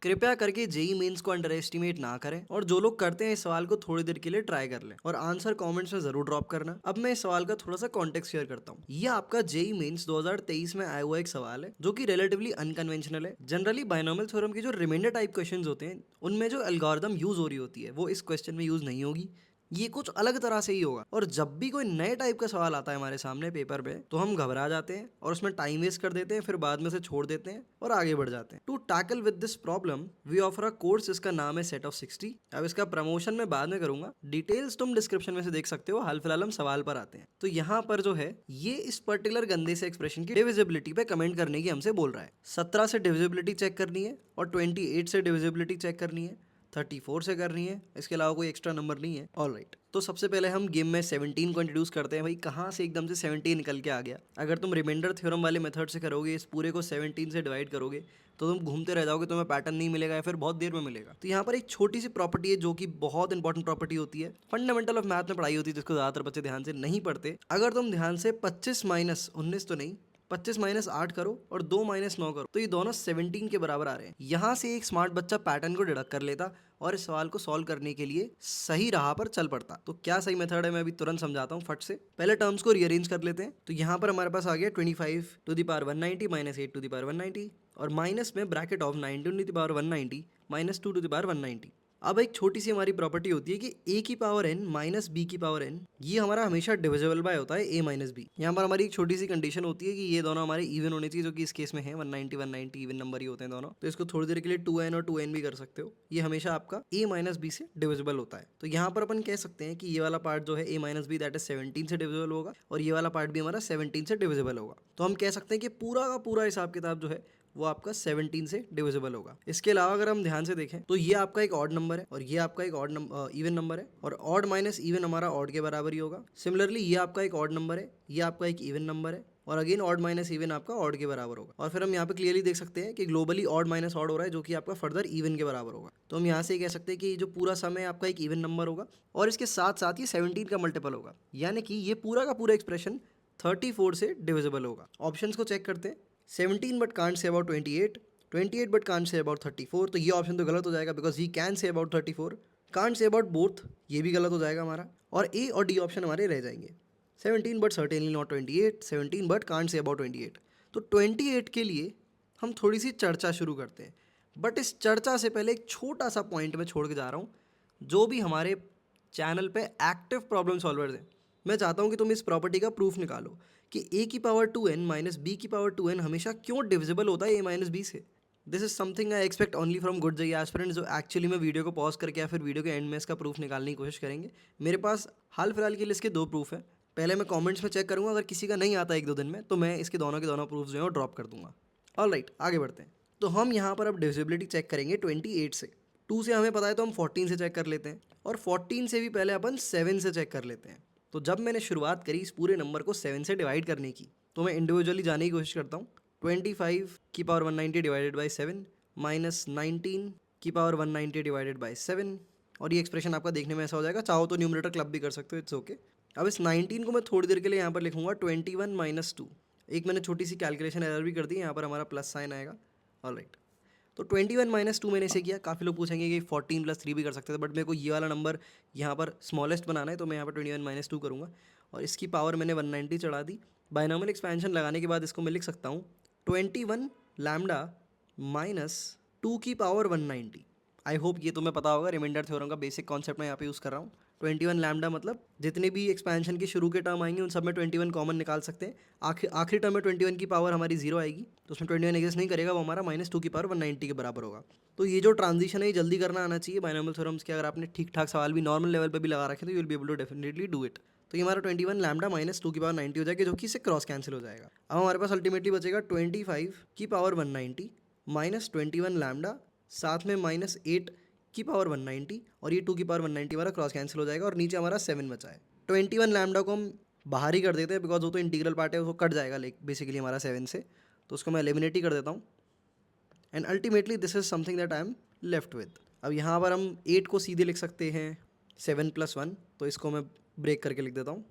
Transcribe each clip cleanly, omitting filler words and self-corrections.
कृपया करके JEE mains को अंडर एस्टिमेट ना करें और जो लोग करते हैं इस सवाल को थोड़ी देर के लिए ट्राई कर लें और आंसर कमेंट्स में जरूर ड्रॉप करना। अब मैं इस सवाल का थोड़ा सा कॉन्टेक्स्ट शेयर करता हूँ। ये आपका जेई मेंस 2023 में आया हुआ एक सवाल है जो कि रिलेटिवली अनकन्वेंशनल है। जनरली बायनोमियल थ्योरम की जो रिमाइंडर टाइप क्वेश्चंस होते हैं उनमें जो एल्गोरिथम यूज हो रही होती है वो इस क्वेश्चन में यूज नहीं होगी। ये कुछ अलग तरह से ही होगा और जब भी कोई नए टाइप का सवाल आता है हमारे सामने पेपर पे तो हम घबरा जाते हैं और उसमें टाइम वेस्ट कर देते हैं, फिर बाद में से छोड़ देते हैं और आगे बढ़ जाते हैं। To tackle with this problem we offer a course, इसका नाम है सेट ऑफ 60। अब इसका प्रमोशन मैं बाद में करूंगा, डिटेल्स तुम डिस्क्रिप्शन में से देख सकते हो। हाल फिलहाल हम सवाल पर आते हैं। तो यहाँ पर जो है ये इस पर्टिकुलर गंदे से एक्सप्रेशन की डिविजिबिलिटी पे कमेंट करने की हमसे बोल रहा है। 17 से डिविजिबिलिटी चेक करनी है और 28 से डिविजिबिलिटी चेक करनी है, 34 से करनी है, इसके अलावा कोई एक्स्ट्रा नंबर नहीं है। ऑल राइट, तो सबसे पहले हम गेम में 17 को इंट्रोड्यूस करते हैं। भाई कहाँ से एकदम से 17 निकल के आ गया? अगर तुम रिमाइंडर थ्योरम वाले मेथड से करोगे, इस पूरे को 17 से डिवाइड करोगे तो तुम घूमते रह जाओगे, तुम्हें पैटर्न नहीं मिलेगा या फिर बहुत देर में मिलेगा। तो यहाँ पर एक छोटी सी प्रॉपर्टी है जो कि बहुत इंपॉर्टेंट प्रॉपर्टी होती है, फंडामेंटल ऑफ मैथ में पढ़ाई होती है, जिसको ज्यादातर बच्चे ध्यान से नहीं पढ़ते। अगर तुम ध्यान से 25 माइनस 19 तो नहीं, 25 माइनस 8 करो और 2 माइनस 9 करो तो ये दोनों 17 के बराबर आ रहे हैं। यहाँ से एक स्मार्ट बच्चा पैटर्न को डिडक्ट कर लेता और इस सवाल को सॉल्व करने के लिए सही राह पर चल पड़ता। तो क्या सही मेथड है मैं अभी तुरंत समझाता हूँ फट से। पहले टर्म्स को रीअरेंज कर लेते हैं। तो यहाँ पर हमारे पास आ गया 25 to the power 190 minus 8 to the power 190 और माइनस में bracket of 19 to the power 190 minus 2 to the power 190। अब एक छोटी सी हमारी प्रॉपर्टी होती है कि a की पावर n माइनस बी की पावर n ये हमारा हमेशा डिविजिबल बाय होता है a माइनस बी। यहाँ पर हमारी एक छोटी सी कंडीशन होती है कि ये दोनों हमारे इवन होने चाहिए, जो कि इस केस में है 190 190 इवन नंबर ही होते हैं दोनों। तो इसको थोड़ी देर के लिए 2n और 2n भी कर सकते हो। ये हमेशा आपका a माइनस बी से डिविजिबल होता है। तो यहाँ पर अपन कह सकते हैं कि ये वाला पार्ट जो है a minus B that is 17 से डिविजिबल होगा और ये वाला पार्ट भी हमारा 17 से डिविजिबल होगा। तो हम कह सकते हैं कि पूरा का पूरा हिसाब किताब जो है वो आपका 17 से डिविजिबल होगा। इसके अलावा अगर हम ध्यान से देखें तो ये आपका एक ऑड नंबर है और ये आपका एक ऑड इवन नंबर है और ऑड माइनस इवन हमारा ऑड के बराबर ही होगा। सिमिलरली ये आपका एक ऑड नंबर है, ये आपका एक इवन नंबर है और अगेन ऑड माइनस इवन आपका ऑड के बराबर होगा। और फिर हम यहाँ पे क्लियरली देख सकते हैं कि ग्लोबली ऑड माइनस ऑड हो रहा है जो कि आपका फर्दर इवन के बराबर होगा। तो हम यहाँ से कह सकते हैं कि जो पूरा सम है आपका एक इवन नंबर होगा और इसके साथ साथ ये 17 का मल्टीपल होगा, यानी कि ये पूरा का पूरा एक्सप्रेशन 34 से डिविजिबल होगा। ऑप्शंस को चेक करते हैं। 17 but can't say about 28, 28 but can't say about 34, तो ये ऑप्शन तो गलत हो जाएगा because he can say about 34। Can't say about both, ये भी गलत हो जाएगा हमारा और ए और डी ऑप्शन हमारे रह जाएंगे। 17 but certainly not 28, 17 but can't say about 28। तो 28 के लिए हम थोड़ी सी चर्चा शुरू करते हैं, बट इस चर्चा से पहले एक छोटा सा पॉइंट मैं छोड़ के जा रहा हूँ। जो भी हमारे चैनल पे एक्टिव प्रॉब्लम सॉल्वर्स हैं, मैं चाहता हूँ कि तुम इस प्रॉपर्टी का प्रूफ निकालो कि a की पावर 2n माइनस बी की पावर 2n हमेशा क्यों डिविजिबल होता है a माइनस बी से। This is something I expect only from good JEE aspirants, जो एक्चुअली में वीडियो को पॉज करके या फिर वीडियो के एंड में इसका प्रूफ निकालने की कोशिश करेंगे। मेरे पास हाल फिलहाल के लिए इसके 2 प्रूफ है। पहले मैं कमेंट्स में चेक करूंगा, अगर किसी का नहीं आता 1-2 दिन में तो मैं इसके दोनों के दोनों प्रूफ जो है ड्रॉप कर दूंगा। ऑल राइट, आगे बढ़ते हैं। तो हम यहाँ पर अब डिविजिबिलिटी चेक करेंगे 28 से। 2 से हमें पता है तो हम 14 से चेक कर लेते हैं और 14 से भी पहले अपन 7 से चेक कर लेते हैं। तो जब मैंने शुरुआत करी इस पूरे नंबर को 7 से डिवाइड करने की तो मैं इंडिविजुअली जाने की कोशिश करता हूँ। 25 की पावर 190 डिवाइडेड बाई 7 माइनस 19 की पावर 190 डिवाइडेड बाई 7 और ये एक्सप्रेशन आपका देखने में ऐसा हो जाएगा। चाहो तो न्यूमरेटर क्लब भी कर सकते हो, इट्स ओके। अब इस 19 को मैं थोड़ी देर के लिए यहाँ पर लिखूंगा 21 माइनस 2। एक मैंने छोटी सी कैलकुलेशन एरर भी कर दी, यहाँ पर हमारा प्लस साइन आएगा। ऑल राइट, तो 21 माइनस 2 मैंने इसे किया। काफ़ी लोग पूछेंगे कि 14 प्लस 3 भी कर सकते थे, बट मेरे को ये वाला नंबर यहाँ पर स्मॉलेस्ट बनाना है तो मैं यहाँ पर 21 माइनस 2 करूँगा और इसकी पावर मैंने 190 चढ़ा दी। बायनॉमियल एक्सपेंशन लगाने के बाद इसको मैं लिख सकता हूँ 21 लैम्डा माइनस 2 की पावर 190। आई होप ये तुम्हें पता होगा, रिमाइंडर थ्योरम का बेसिक कॉन्सेप्ट मैं यहाँ पे यूज़ कर रहा हूँ। 21 लैम्डा मतलब जितने भी एक्सपेंशन के शुरू के टर्म आएंगे उन सब में 21 कॉमन निकाल सकते हैं। आखिरी टर्म में 21 की पावर हमारी 0 आएगी तो उसमें 21 एग्जिस्ट नहीं करेगा, वो हमारा माइनस 2 की पावर 190 के बराबर होगा। तो ये जो ट्रांजिशन है ये जल्दी करना आना चाहिए बायनॉमियल थ्योरम्स के। अगर आपने ठीक ठाक सवाल भी नॉर्मल लेवल पर भी लगा रखे तो you will be able to definitely do it. तो ये हमारा 21 लैम्डा माइनस 2 की पावर 90 हो जाएगा, जो कि इससे क्रॉस कैंसिल हो जाएगा। अब हमारे पास अल्टीमेटली बचेगा 25 की पावर 190 माइनस 21 लैम्डा, साथ में माइनस 8 की पावर 190 और ये 2 की पावर 190 हमारा क्रॉस कैंसिल हो जाएगा और नीचे हमारा 7 बचा है। 21 लैम्डा को हम बाहर ही कर देते हैं बिकॉज वो तो इंटीग्रल पार्ट है, वो कट जाएगा लाइक बेसिकली हमारा 7 से, तो उसको मैं एलिमिनेट ही कर देता हूँ। And ultimately this is something that I am left with. अब यहाँ पर हम 8 को सीधे लिख सकते हैं 7 + 1, तो इसको मैं ब्रेक करके लिख देता हूँ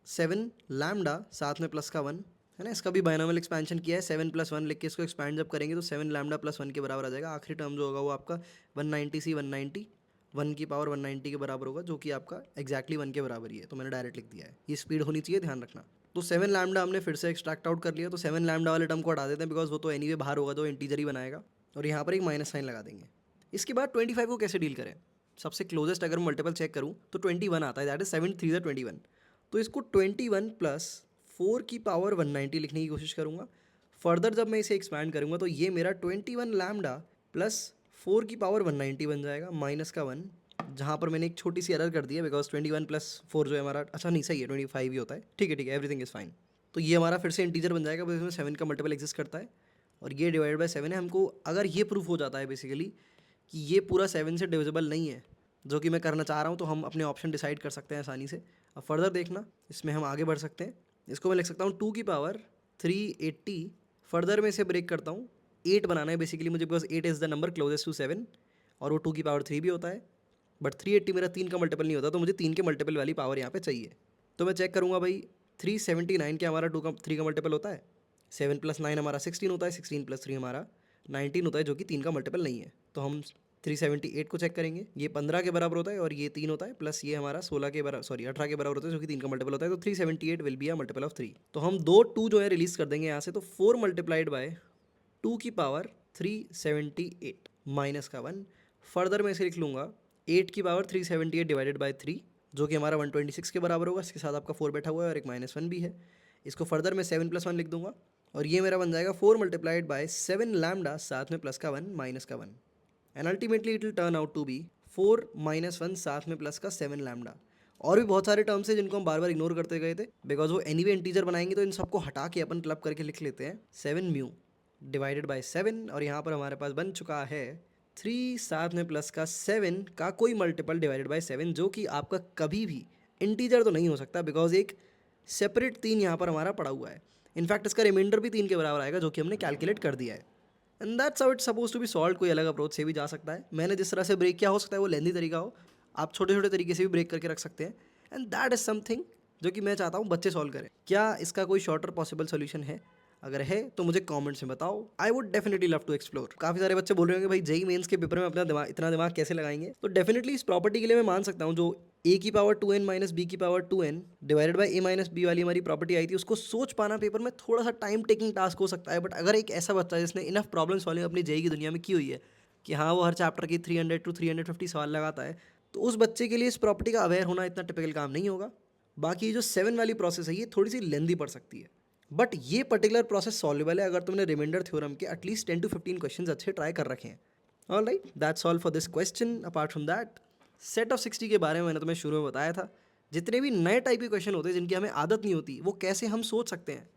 7 लैम्डा साथ में प्लस का 1 है ना। इसका भी बायनॉमियल एक्सपेंशन किया है, 7+1 लिख के इसको एक्सपैंड जब करेंगे तो 7 लैम्डा प्लस 1 के बराबर आ जाएगा। आखिरी टर्म जो होगा वो आपका 190 190 1 की पावर 190 के बराबर होगा, जो कि आपका एक्जैक्टली 1 के बराबर ही है। तो मैंने डायरेक्ट लिख दिया है, ये स्पीड होनी चाहिए, ध्यान रखना। तो 7 लैम्डा हमने फिर से एक्सट्रैक्ट आउट कर लिया, तो 7 लैम्डा वाले टर्म को हटा देते हैं बिकॉज वो तो एनीवे बाहर होगा, तो इंटीजर ही बनाएगा। और यहाँ पर एक माइनस साइन लगा देंगे। इसके बाद 25 को कैसे डील करें? सबसे क्लोजेस्ट अगर मल्टीपल चेक करूँ तो 21 आता है, दैट इज 7 3 21। तो इसको 21 प्लस 4 की पावर 190 लिखने की कोशिश करूँगा। फर्दर जब मैं इसे एक्सपैंड करूँगा तो ये मेरा 21 लैम्डा प्लस 4 की पावर 190 बन जाएगा, माइनस का 1, जहाँ पर मैंने एक छोटी सी एरर कर दी है बिकॉज 21 प्लस 4 जो है हमारा, अच्छा नहीं सही है 25 ही होता है, ठीक है एवरीथिंग इज़ फाइन। तो ये हमारा फिर से इंटीजर बन जाएगा बिकॉज इसमें 7 का मल्टीपल एग्जिस्ट करता है और ये डिवाइड बाय 7 है। हमको अगर ये प्रूफ हो जाता है बेसिकली कि ये पूरा 7 से डिविजिबल नहीं है, जो कि मैं करना चाह रहा हूँ, तो हम अपने ऑप्शन डिसाइड कर सकते हैं आसानी से। अब फर्दर देखना, इसमें हम आगे बढ़ सकते हैं। इसको मैं लिख सकता हूँ 2 की पावर 380। फर्दर मैं इसे ब्रेक करता हूँ, 8 बनाना है बेसिकली मुझे because 8 is the number closest to 7 और वो 2 की पावर 3 भी होता है। बट 380 मेरा 3 का मल्टीपल नहीं होता, तो मुझे 3 के मल्टीपल वाली पावर यहाँ पे चाहिए। तो मैं चेक करूँगा भाई 379 क्या हमारा 3 का मल्टीपल होता है? 7 + 9 हमारा 16 होता है, 16 + 3 हमारा 19 होता है, जो कि 3 का मल्टीपल नहीं है। तो हम 378 को चेक करेंगे, ये 15 के बराबर होता है और ये 3 होता है, प्लस ये हमारा 16 के बराबर 18 के बराबर होता है, जो कि 3 का मल्टीपल होता है। तो 378 will be a multiple of 3। तो हम 2 2 जो है रिलीज कर देंगे यहाँ से, तो 4 मल्टीप्लाइड बाय 2 की पावर 378 माइनस का 1। फर्दर मैं इसे लिख लूँगा 8 की पावर 378 डिवाइडेड बाय 3, जो कि हमारा 126 के बराबर होगा। इसके साथ आपका 4 बैठा हुआ है और एक -1 भी है। इसको फर्दर मैं 7 + 1 लिख दूंगा और ये मेरा बन जाएगा 4 मल्टीप्लाइड बाय 7 लैम्डा, साथ में प्लस का 1 माइनस का 1, and ultimately it will turn out to be 4 - 1 साथ में प्लस का 7 लैम्डा। और भी बहुत सारे टर्म्स हैं जिनको हम बार बार इग्नोर करते गए थे बिकॉज वो एनीवे इंटीजर बनाएंगे, तो इन सबको हटा के अपन क्लब करके लिख लेते हैं 7 म्यू डिवाइडेड बाय 7। और यहाँ पर हमारे पास बन चुका है 3 साथ में प्लस का 7 का कोई मल्टीपल डिवाइडेड बाय 7, जो कि आपका कभी भी इंटीजर तो नहीं हो सकता बिकॉज एक सेपरेट 3 यहाँ पर हमारा पड़ा हुआ है। इनफैक्ट इसका रिमाइंडर भी 3 के बराबर आएगा, जो कि हमने कैलकुलेट कर दिया है। And that's how it's suppose to be solve. कोई अलग अप्रोच से भी जा सकता है। मैंने जिस तरह से ब्रेक किया, हो सकता है वो लेंदी तरीका हो, आप छोटे छोटे तरीके से भी ब्रेक करके रख सकते हैं। एंड दैट इज समथिंग जो कि मैं चाहता हूँ बच्चे सॉल्व करें। क्या इसका कोई शॉर्टर पॉसिबल सोल्यूशन है? अगर है तो मुझे कमेंट्स में बताओ, I would definitely love to explore. काफी सारे बच्चे बोल रहे होंगे भाई जेई मेंस के पेपर में अपना दिमाग, इतना दिमाग कैसे लगाएंगे? तो डेफिनेटली इस प्रॉपर्टी के लिए मैं मान सकता हूँ, जो a की पावर 2n माइनस बी की power 2n divided by a minus B वाली हमारी प्रॉपर्टी आई थी, उसको सोच पाना पेपर में थोड़ा सा टाइम टेकिंग टास्क हो सकता है। बट अगर एक ऐसा बच्चा जिसने इनफ प्रॉब्लम सॉल्विंग अपनी जेई की दुनिया में की हुई है कि हाँ वो हर चैप्टर की 300 to 350 सवाल लगाता है, तो उस बच्चे के लिए इस प्रॉपर्टी का अवेयर होना इतना टिपिकल काम नहीं होगा। बाकी जो 7 वाली प्रोसेस है ये थोड़ी सी लेंदी पड़ सकती है, बट ये पर्टिकुलर प्रोसेस सॉल्वेबल है अगर तुमने रिमाइंडर थ्योरम के एटलीस्ट 10 to 15 क्वेश्चंस अच्छे ट्राई कर रखे हैं। Alright, that's all for this question. Apart from that, set of 60 के बारे में मैंने तुम्हें शुरू में बताया था। जितने भी नए टाइप के क्वेश्चन होते हैं जिनकी हमें आदत नहीं होती, वो कैसे हम सोच सकते हैं,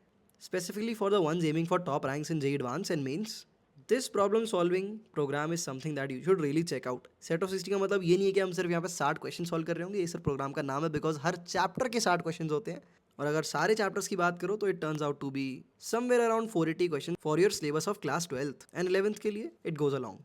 specifically for the ones aiming for top ranks in JEE advance and mains. This problem solving program is something that you should really check out. Set of 60 का मतलब ये नहीं है कि हम सिर्फ यहाँ पे 60 क्वेश्चन सॉल्व कर रहे होंगे, ये सिर्फ प्रोग्राम का नाम है बिकॉज हर चैप्टर के 60 क्वेश्चन होते हैं। और अगर सारे चैप्टर्स की बात करो तो it turns out to be somewhere around 480 question for your syllabus of class 12th and 11th के लिए इट गोज अलॉन्ग।